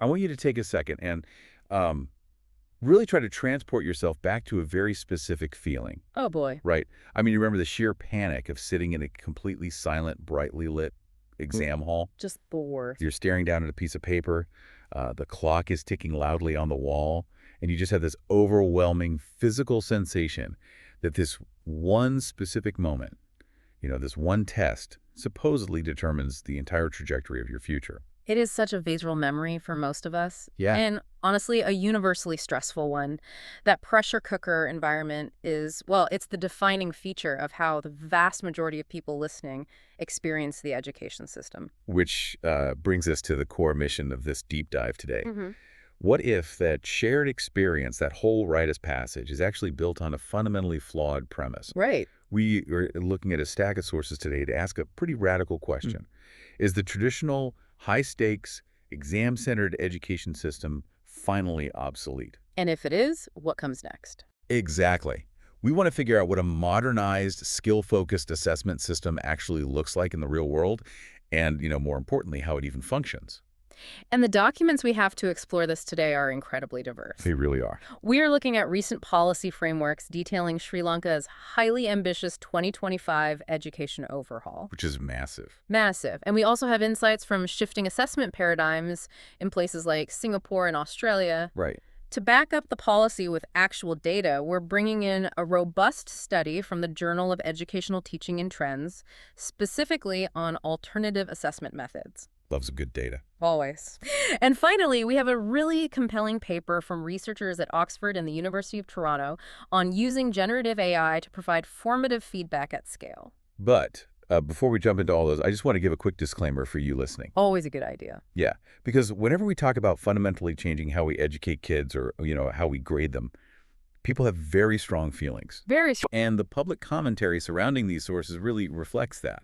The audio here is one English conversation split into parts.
I want you to take a second and um, really try to transport yourself back to a very specific feeling, Oh boy. right? I mean, you remember the sheer panic of sitting in a completely silent, brightly lit exam hall? Just the worst. You're staring down at a piece of paper, the clock is ticking loudly on the wall, and you just have this overwhelming physical sensation that this one specific moment, this one test, supposedly determines the entire trajectory of your future. It is such a visceral memory for most of us, Yeah. and honestly, a universally stressful one. That pressure cooker environment is, well, it's the defining feature of how the vast majority of people listening experience the education system. Which brings us to the core mission of this deep dive today. hmm What if that shared experience, that whole rite of passage, is actually built on a fundamentally flawed premise? Right. We are looking at a stack of sources today to ask a pretty radical question. Is the traditional high-stakes, exam-centered education system finally obsolete? And if it is, what comes next? Exactly. We want to figure out what a modernized, skill-focused assessment system actually looks like in the real world and, more importantly, how it even functions. And the documents we have to explore this today are incredibly diverse. They really are. We are looking at recent policy frameworks detailing Sri Lanka's highly ambitious 2025 education overhaul. Which is massive. Massive. And we also have insights from shifting assessment paradigms in places like Singapore and Australia. Right. To back up the policy with actual data, we're bringing in a robust study from the Journal of Educational Teaching and Trends, specifically on alternative assessment methods. Loves some good data. Always. And finally, we have a really compelling paper from researchers at Oxford and the University of Toronto on using generative AI to provide formative feedback at scale. But before we jump into all those, I just want to give a quick disclaimer for you listening. Always a good idea. Yeah, because whenever we talk about fundamentally changing how we educate kids or, how we grade them, people have very strong feelings. Very And the public commentary surrounding these sources really reflects that.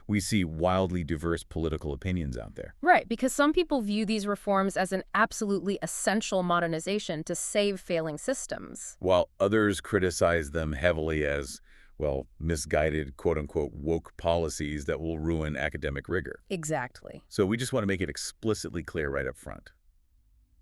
We see wildly diverse political opinions out there. right, because some people view these reforms as an absolutely essential modernization to save failing systems. While others criticize them heavily as, well, misguided, quote-unquote, woke policies that will ruin academic rigor. Exactly. So we just want to make it explicitly clear right up front.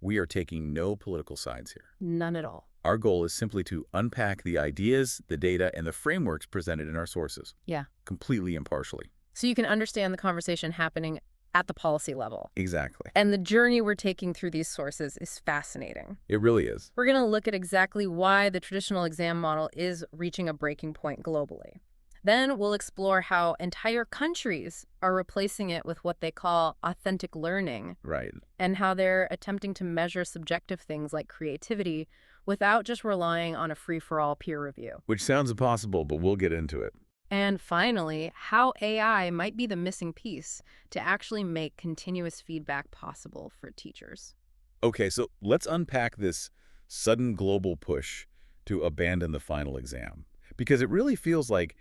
We are taking no political sides here. None at all. Our goal is simply to unpack the ideas, the data, and the frameworks presented in our sources. Yeah. Completely impartially. So you can understand the conversation happening at the policy level. Exactly. And the journey we're taking through these sources is fascinating. It really is. We're going to look at exactly why the traditional exam model is reaching a breaking point globally. Then we'll explore how entire countries are replacing it with what they call authentic learning, Right. and how they're attempting to measure subjective things like creativity without just relying on a free-for-all peer review. Which sounds impossible, but we'll get into it. And finally, how AI might be the missing piece to actually make continuous feedback possible for teachers. Okay, so let's unpack this sudden global push to abandon the final exam. Because it really feels like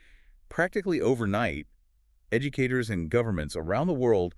practically overnight, educators and governments around the world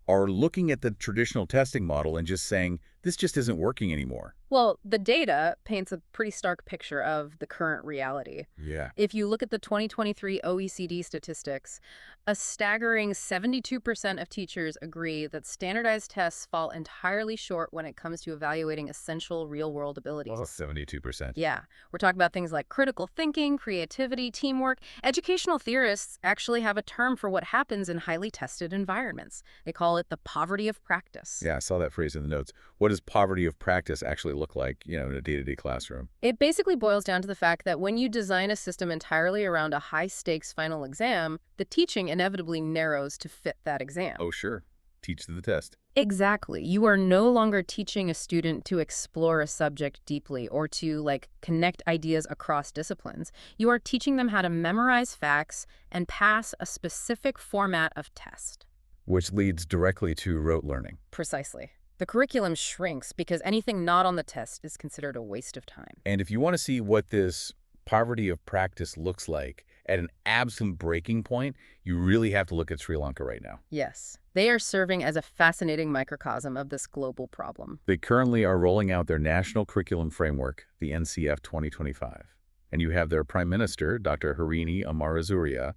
are looking at the traditional testing model and just saying, this just isn't working anymore. Well, the data paints a pretty stark picture of the current reality. Yeah. If you look at the 2023 OECD statistics, a staggering 72% of teachers agree that standardized tests fall entirely short when it comes to evaluating essential real-world abilities. Well, 72%. Yeah, we're talking about things like critical thinking, creativity, teamwork. Educational theorists actually have a term for what happens in highly tested environments. They call it the poverty of practice. Yeah, I saw that phrase in the notes. What does poverty of practice actually look like, in a day-to-day classroom? It basically boils down to the fact that when you design a system entirely around a high-stakes final exam, the teaching inevitably narrows to fit that exam. Oh, sure. Teach to the test. Exactly. You are no longer teaching a student to explore a subject deeply or to, connect ideas across disciplines. You are teaching them how to memorize facts and pass a specific format of test. Which leads directly to rote learning. Precisely. The curriculum shrinks because anything not on the test is considered a waste of time. And if you want to see what this poverty of practice looks like at an absolute breaking point, you really have to look at Sri Lanka right now. Yes. They are serving as a fascinating microcosm of this global problem. They currently are rolling out their national curriculum framework, the NCF 2025. And you have their Prime Minister, Dr. Harini Amarazuria,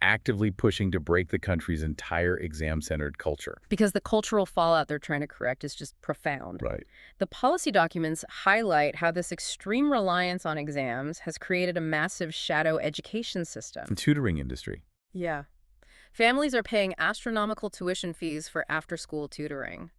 actively pushing to break the country's entire exam-centered culture. Because the cultural fallout they're trying to correct is just profound. Right. The policy documents highlight how this extreme reliance on exams has created a massive shadow education system. The tutoring industry. Yeah. Families are paying astronomical tuition fees for after-school tutoring.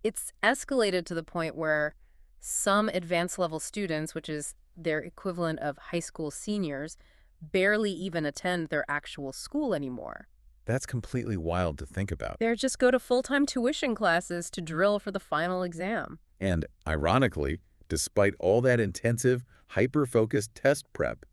It's escalated to the point where some advanced level students, which is their equivalent of high school seniors, barely even attend their actual school anymore. That's completely wild to think about. They just go to full-time tuition classes to drill for the final exam. And ironically, despite all that intensive, hyper-focused test prep,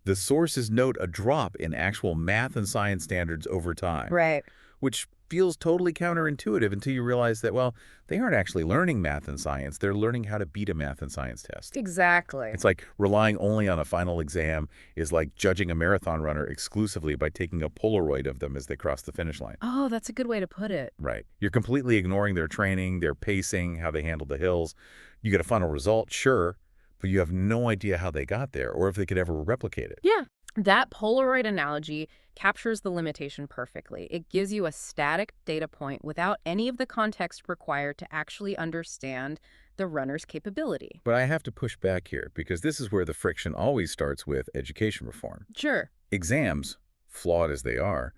the sources note a drop in actual math and science standards over time. Right. Which feels totally counterintuitive until you realize that, well, they aren't actually learning math and science. They're learning how to beat a math and science test. Exactly. It's like relying only on a final exam is like judging a marathon runner exclusively by taking a Polaroid of them as they cross the finish line. Oh, that's a good way to put it. Right. You're completely ignoring their training, their pacing, how they handle the hills. You get a final result, sure, but you have no idea how they got there or if they could ever replicate it. Yeah. That Polaroid analogy captures the limitation perfectly. It gives you a static data point without any of the context required to actually understand the runner's capability. But I have to push back here because this is where the friction always starts with education reform. Sure. Exams, flawed as they are,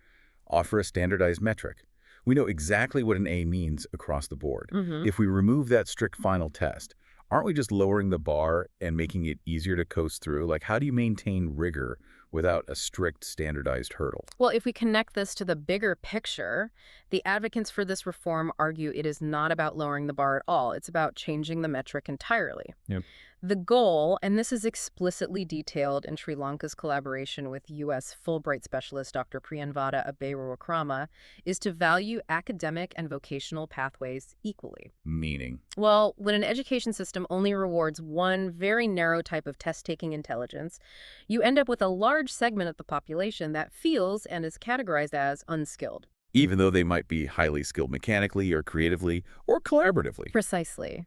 offer a standardized metric. We know exactly what an A means across the board. If we remove that strict final test, aren't we just lowering the bar and making it easier to coast through? Like, how do you maintain rigor without a strict standardized hurdle? Well, if we connect this to the bigger picture, the advocates for this reform argue it is not about lowering the bar at all. It's about changing the metric entirely. Yep. The goal, and this is explicitly detailed in Sri Lanka's collaboration with U.S. Fulbright specialist Dr. Priyanvada Abeywickrama, is to value academic and vocational pathways equally. Meaning? Well, when an education system only rewards one very narrow type of test-taking intelligence, you end up with a large segment of the population that feels and is categorized as unskilled. Even though they might be highly skilled mechanically or creatively or collaboratively. Precisely.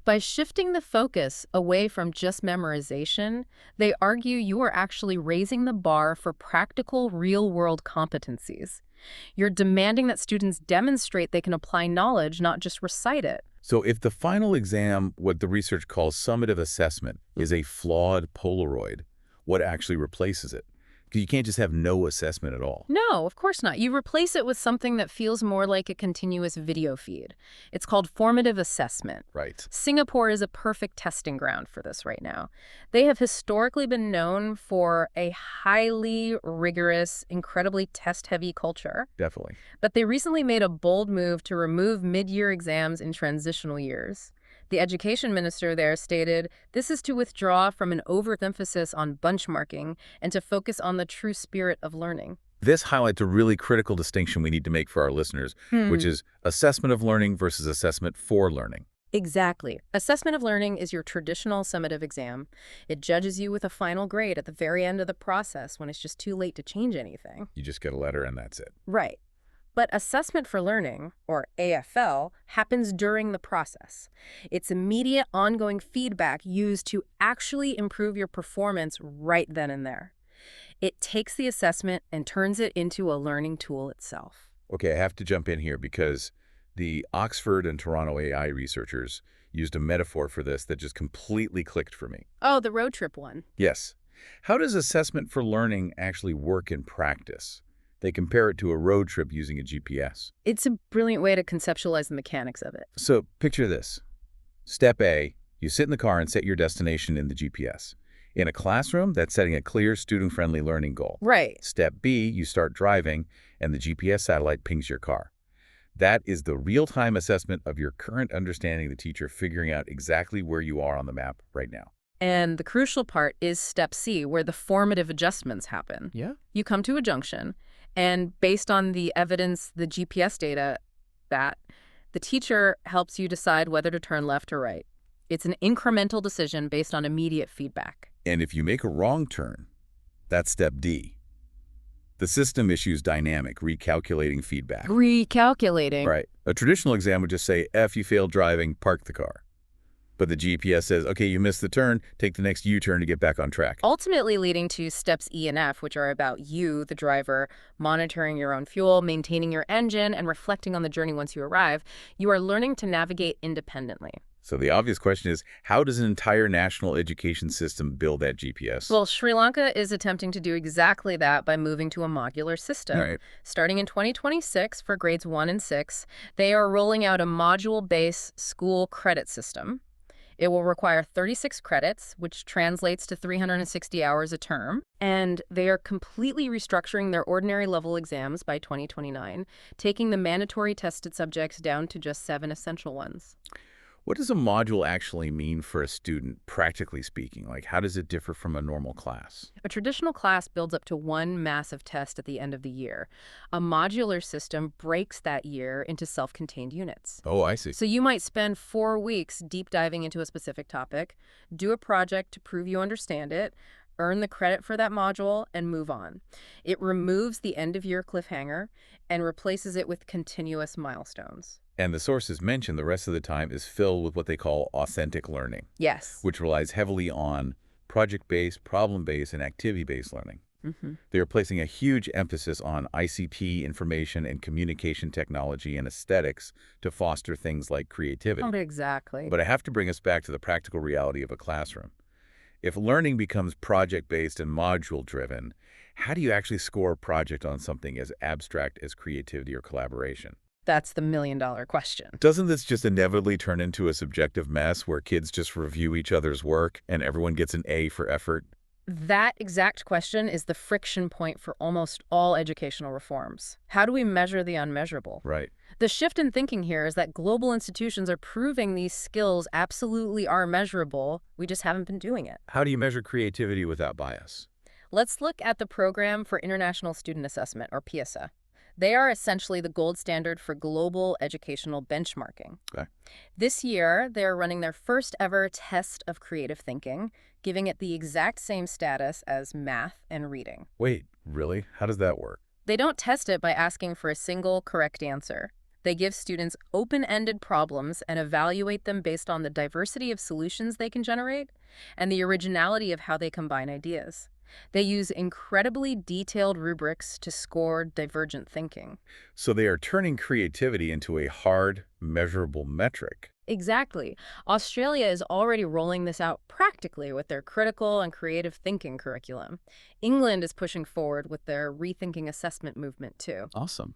By shifting the focus away from just memorization, they argue you are actually raising the bar for practical, real-world competencies. You're demanding that students demonstrate they can apply knowledge, not just recite it. So if the final exam, what the research calls summative assessment, is a flawed Polaroid, what actually replaces it? Because you can't just have no assessment at all. No, of course not. You replace it with something that feels more like a continuous video feed. It's called formative assessment. Right. Singapore is a perfect testing ground for this right now. They have historically been known for a highly rigorous, incredibly test-heavy culture. Definitely. But they recently made a bold move to remove mid-year exams in transitional years. The education minister there stated, this is to withdraw from an overemphasis on benchmarking and to focus on the true spirit of learning. This highlights a really critical distinction we need to make for our listeners, which is assessment of learning versus assessment for learning. Exactly. Assessment of learning is your traditional summative exam. It judges you with a final grade at the very end of the process when it's just too late to change anything. You just get a letter and that's it. Right. But assessment for learning, or AFL, happens during the process. It's immediate, ongoing feedback used to actually improve your performance right then and there. It takes the assessment and turns it into a learning tool itself. Okay, I have to jump in here because the Oxford and Toronto AI researchers used a metaphor for this that just completely clicked for me. Oh, the road trip one. Yes. How does assessment for learning actually work in practice? They compare it to a road trip using a GPS. It's a brilliant way to conceptualize the mechanics of it. So picture this. Step A, you sit in the car and set your destination in the GPS. In a classroom, that's setting a clear, student-friendly learning goal. Right. Step B, you start driving, and the GPS satellite pings your car. That is the real-time assessment of your current understanding of the teacher, figuring out exactly where you are on the map right now. And the crucial part is step C, where the formative adjustments happen. Yeah? You come to a junction, and based on the evidence, the GPS data, that the teacher helps you decide whether to turn left or right. It's an incremental decision based on immediate feedback. And if you make a wrong turn, that's step D. The system issues dynamic, recalculating feedback. Recalculating. Right. A traditional exam would just say, F, you failed driving, park the car. But the GPS says, okay, you missed the turn, take the next U-turn to get back on track. Ultimately leading to steps E and F, which are about you, the driver, monitoring your own fuel, maintaining your engine, and reflecting on the journey once you arrive. You are learning to navigate independently. So the obvious question is, how does an entire national education system build that GPS? Well, Sri Lanka is attempting to do exactly that by moving to a modular All system. right. Starting in 2026 for grades 1 and 6, they are rolling out a module-based school credit system. It will require 36 credits, which translates to 360 hours a term. And they are completely restructuring their ordinary level exams by 2029, taking the mandatory tested subjects down to just 7 essential ones. What does a module actually mean for a student, practically speaking? Like, how does it differ from a normal class? A traditional class builds up to one massive test at the end of the year. A modular system breaks that year into self-contained units. Oh, I see. So you might spend 4 weeks deep diving into a specific topic, do a project to prove you understand it, earn the credit for that module, and move on. It removes the end-of-year cliffhanger and replaces it with continuous milestones. And the sources mentioned the rest of the time is filled with what they call authentic learning, Yes. which relies heavily on project-based, problem-based, and activity-based learning. Mm-hmm. They are placing a huge emphasis on ICT, information and communication technology, and aesthetics to foster things like creativity. Oh, exactly. But I have to bring us back to the practical reality of a classroom. If learning becomes project-based and module-driven, how do you actually score a project on something as abstract as creativity or collaboration? That's the million-dollar question. Doesn't this just inevitably turn into a subjective mess where kids just review each other's work and everyone gets an A for effort? That exact question is the friction point for almost all educational reforms. How do we measure the unmeasurable? Right. The shift in thinking here is that global institutions are proving these skills absolutely are measurable. We just haven't been doing it. How do you measure creativity without bias? Let's look at the Program for International Student Assessment, or PISA. They are essentially the gold standard for global educational benchmarking. Okay. This year, they're running their first ever test of creative thinking, giving it the exact same status as math and reading. Wait, really? How does that work? They don't test it by asking for a single correct answer. They give students open-ended problems and evaluate them based on the diversity of solutions they can generate and the originality of how they combine ideas. They use incredibly detailed rubrics to score divergent thinking. So they are turning creativity into a hard, measurable metric. Exactly. Australia is already rolling this out practically with their critical and creative thinking curriculum. England is pushing forward with their rethinking assessment movement, too. Awesome.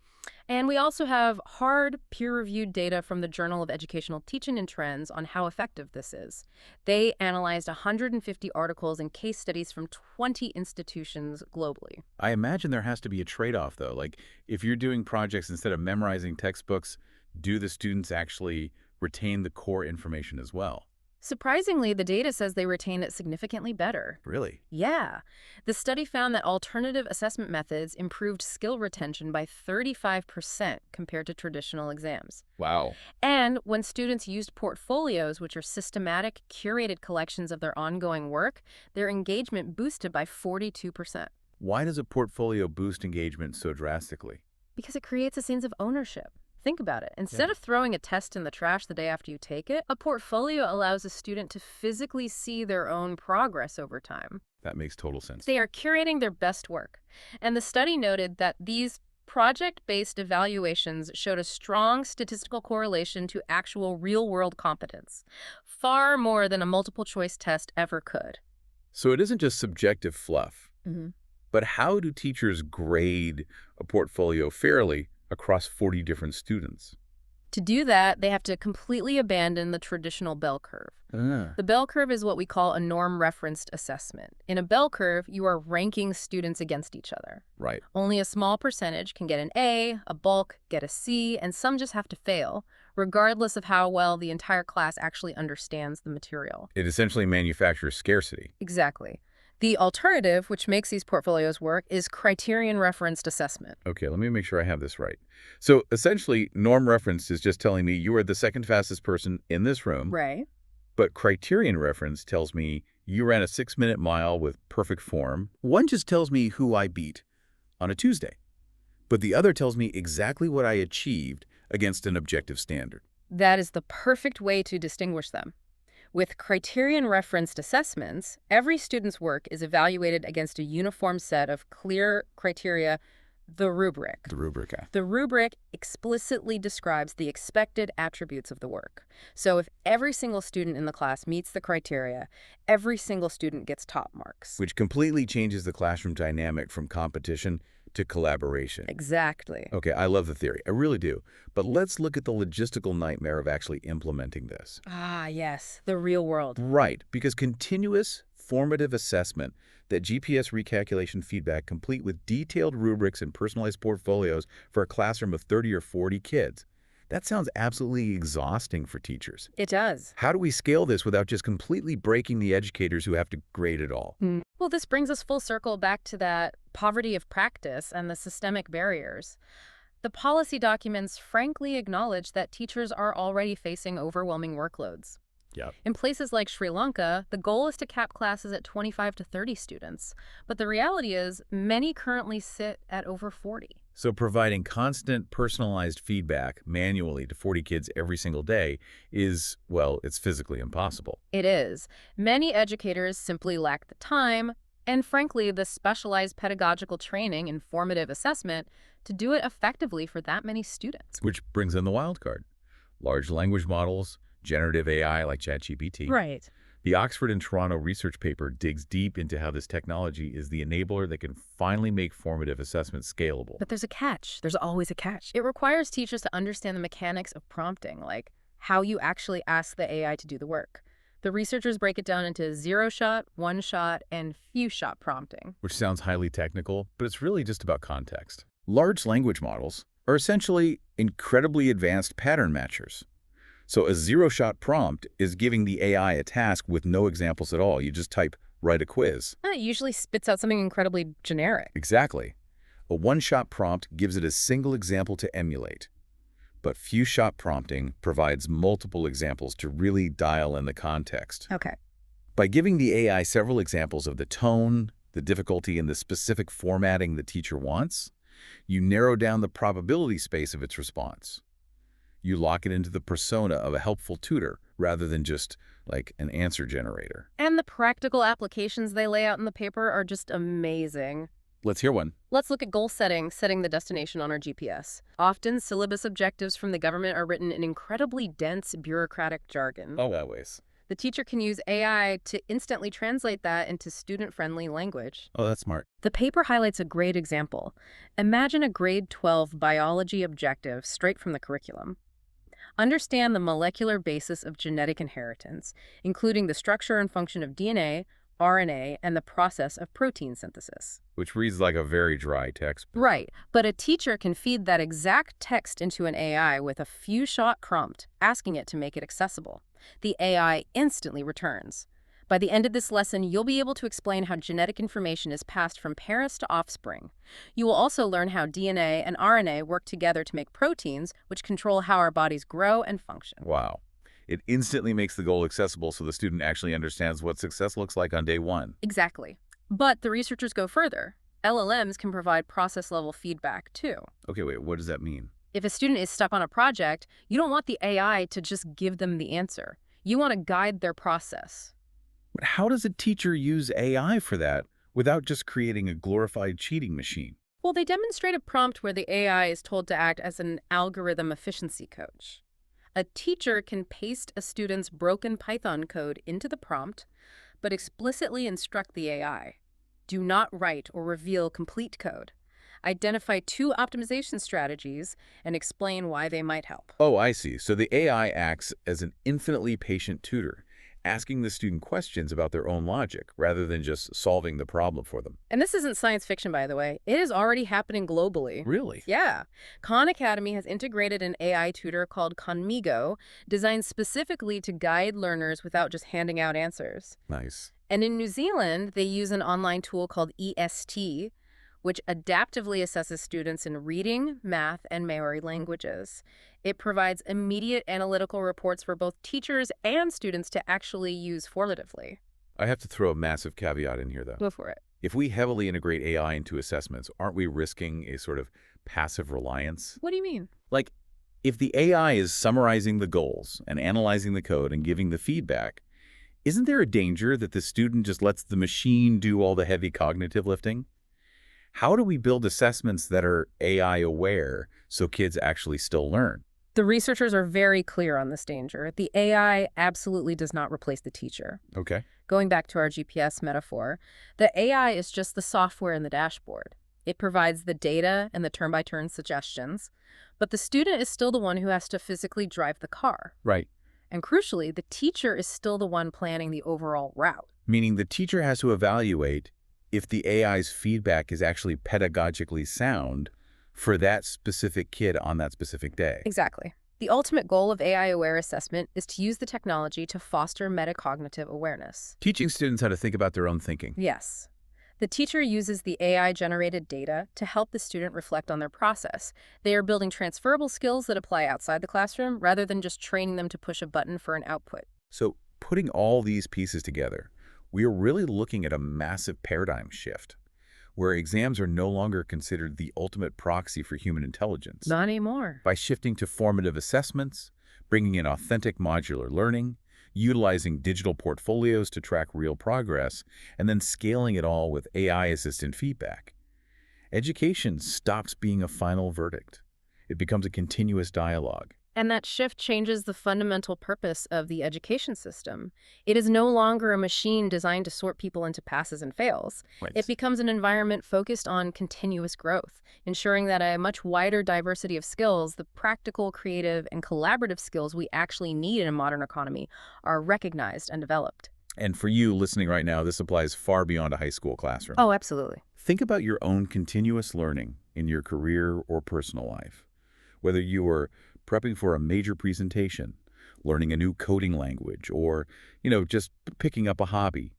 And we also have hard, peer-reviewed data from the Journal of Educational Teaching and Trends on how effective this is. They analyzed 150 articles and case studies from 20 institutions globally. I imagine there has to be a trade-off, though. Like, if you're doing projects instead of memorizing textbooks, do the students actually retain the core information as well? Surprisingly, the data says they retain it significantly better. Really? Yeah. The study found that alternative assessment methods improved skill retention by 35% compared to traditional exams. Wow. And when students used portfolios, which are systematic, curated collections of their ongoing work, their engagement boosted by 42%. Why does a portfolio boost engagement so drastically? Because it creates a sense of ownership. Think about it. Instead Yeah. of throwing a test in the trash the day after you take it, a portfolio allows a student to physically see their own progress over time. That makes total sense. They are curating their best work. And the study noted that these project-based evaluations showed a strong statistical correlation to actual real-world competence, far more than a multiple-choice test ever could. So it isn't just subjective fluff, Mm-hmm. but how do teachers grade a portfolio fairly across 40 different students? To do that, they have to completely abandon the traditional bell curve. The bell curve is what we call a norm-referenced assessment. In a bell curve, you are ranking students against each other. Right. Only a small percentage can get an A, a bulk get a C, and some just have to fail, regardless of how well the entire class actually understands the material. It essentially manufactures scarcity. Exactly. The alternative, which makes these portfolios work, is criterion-referenced assessment. Okay, let me make sure I have this right. So essentially, norm reference is just telling me you are the second fastest person in this room, Right. but criterion reference tells me you ran a 6-minute mile with perfect form. One just tells me who I beat on a Tuesday, but the other tells me exactly what I achieved against an objective standard. That is the perfect way to distinguish them. With criterion-referenced assessments, every student's work is evaluated against a uniform set of clear criteria, the rubric. The rubric. The rubric explicitly describes the expected attributes of the work. So if every single student in the class meets the criteria, every single student gets top marks. Which completely changes the classroom dynamic from competition to collaboration. Exactly. Okay, I love the theory. I really do. But let's look at the logistical nightmare of actually implementing this. Ah, yes, the real world. Right, because continuous formative assessment, that GPS recalculation feedback complete with detailed rubrics and personalized portfolios for a classroom of 30 or 40 kids. That sounds absolutely exhausting for teachers. It does. How do we scale this without just completely breaking the educators who have to grade it all? Well, this brings us full circle back to that poverty of practice and the systemic barriers. The policy documents frankly acknowledge that teachers are already facing overwhelming workloads. Yep. In places like Sri Lanka, the goal is to cap classes at 25 to 30 students. But the reality is, many currently sit at over 40. So providing constant personalized feedback manually to 40 kids every single day is, well, it's physically impossible. It is. Many educators simply lack the time and, frankly, the specialized pedagogical training and formative assessment to do it effectively for that many students. Which brings in the wild card. Large language models, generative AI like ChatGPT. Right. The Oxford and Toronto research paper digs deep into how this technology is the enabler that can finally make formative assessment scalable. But there's a catch. There's always a catch. It requires teachers to understand the mechanics of prompting, like how you actually ask the AI to do the work. The researchers break it down into zero-shot, one-shot, and few-shot prompting. Which sounds highly technical, but it's really just about context. Large language models are essentially incredibly advanced pattern matchers. So a zero-shot prompt is giving the AI a task with no examples at all. You just type, write a quiz. It usually spits out something incredibly generic. Exactly. A one-shot prompt gives it a single example to emulate. But few-shot prompting provides multiple examples to really dial in the context. Okay. By giving the AI several examples of the tone, the difficulty, and the specific formatting the teacher wants, you narrow down the probability space of its response. You lock it into the persona of a helpful tutor rather than just like an answer generator. And the practical applications they lay out in the paper are just amazing. Let's hear one. Let's look at goal setting, setting the destination on our GPS. Often, syllabus objectives from the government are written in incredibly dense bureaucratic jargon. Oh, that ways. The teacher can use AI to instantly translate that into student-friendly language. Oh, that's smart. The paper highlights a great example. Imagine a grade 12 biology objective straight from the curriculum. Understand the molecular basis of genetic inheritance, including the structure and function of DNA, RNA, and the process of protein synthesis. Which reads like a very dry text. Right, but a teacher can feed that exact text into an AI with a few-shot prompt, asking it to make it accessible. The AI instantly returns. By the end of this lesson, you'll be able to explain how genetic information is passed from parents to offspring. You will also learn how DNA and RNA work together to make proteins, which control how our bodies grow and function. Wow. It instantly makes the goal accessible so the student actually understands what success looks like on day one. Exactly. But the researchers go further. LLMs can provide process-level feedback, too. Okay, wait, what does that mean? If a student is stuck on a project, you don't want the AI to just give them the answer. You want to guide their process. But how does a teacher use AI for that without just creating a glorified cheating machine? Well, they demonstrate a prompt where the AI is told to act as an algorithm efficiency coach. A teacher can paste a student's broken Python code into the prompt, but explicitly instruct the AI. Do not write or reveal complete code. Identify 2 optimization strategies and explain why they might help. Oh, I see. So the AI acts as an infinitely patient tutor, asking the student questions about their own logic rather than just solving the problem for them. And this isn't science fiction, by the way. It is already happening globally. Really? Yeah. Khan Academy has integrated an AI tutor called Conmigo, designed specifically to guide learners without just handing out answers. Nice. And in New Zealand, they use an online tool called EST, which adaptively assesses students in reading, math, and Maori languages. It provides immediate analytical reports for both teachers and students to actually use formatively. I have to throw a massive caveat in here, though. Go for it. If we heavily integrate AI into assessments, aren't we risking a sort of passive reliance? What do you mean? Like, if the AI is summarizing the goals and analyzing the code and giving the feedback, Isn't there a danger that the student just lets the machine do all the heavy cognitive lifting? How do we build assessments that are AI aware so kids actually still learn? The researchers are very clear on this danger. The AI absolutely does not replace the teacher. Okay. Going back to our GPS metaphor, the AI is just the software in the dashboard. It provides the data and the turn-by-turn suggestions, but the student is still the one who has to physically drive the car. Right. And crucially, the teacher is still the one planning the overall route. Meaning the teacher has to evaluate if the AI's feedback is actually pedagogically sound for that specific kid on that specific day. Exactly. The ultimate goal of AI-aware assessment is to use the technology to foster metacognitive awareness. Teaching students how to think about their own thinking. Yes. The teacher uses the AI-generated data to help the student reflect on their process. They are building transferable skills that apply outside the classroom rather than just training them to push a button for an output. So putting all these pieces together, we are really looking at a massive paradigm shift where exams are no longer considered the ultimate proxy for human intelligence. Not anymore. By shifting to formative assessments, bringing in authentic modular learning, utilizing digital portfolios to track real progress, and then scaling it all with AI-assisted feedback, education stops being a final verdict. It becomes a continuous dialogue. And that shift changes the fundamental purpose of the education system. It is no longer a machine designed to sort people into passes and fails. Right. It becomes an environment focused on continuous growth, ensuring that a much wider diversity of skills, the practical, creative, and collaborative skills we actually need in a modern economy, are recognized and developed. And for you listening right now, this applies far beyond a high school classroom. Oh, absolutely. Think about your own continuous learning in your career or personal life. Whether you are prepping for a major presentation, learning a new coding language, or, just picking up a hobby.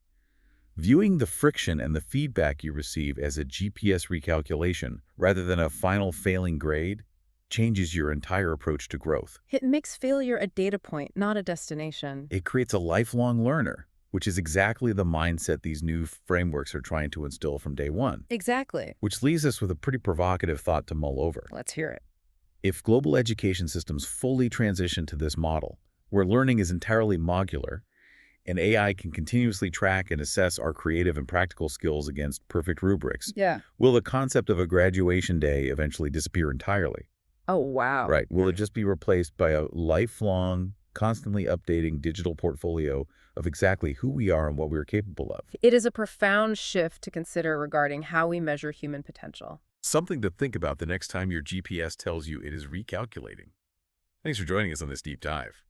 Viewing the friction and the feedback you receive as a GPS recalculation rather than a final failing grade changes your entire approach to growth. It makes failure a data point, not a destination. It creates a lifelong learner, which is exactly the mindset these new frameworks are trying to instill from day one. Exactly. Which leaves us with a pretty provocative thought to mull over. Let's hear it. If global education systems fully transition to this model, where learning is entirely modular, and AI can continuously track and assess our creative and practical skills against perfect rubrics, will the concept of a graduation day eventually disappear entirely? Oh, wow. Right. Will it just be replaced by a lifelong, constantly updating digital portfolio of exactly who we are and what we're capable of? It is a profound shift to consider regarding how we measure human potential. Something to think about the next time your GPS tells you it is recalculating. Thanks for joining us on this deep dive.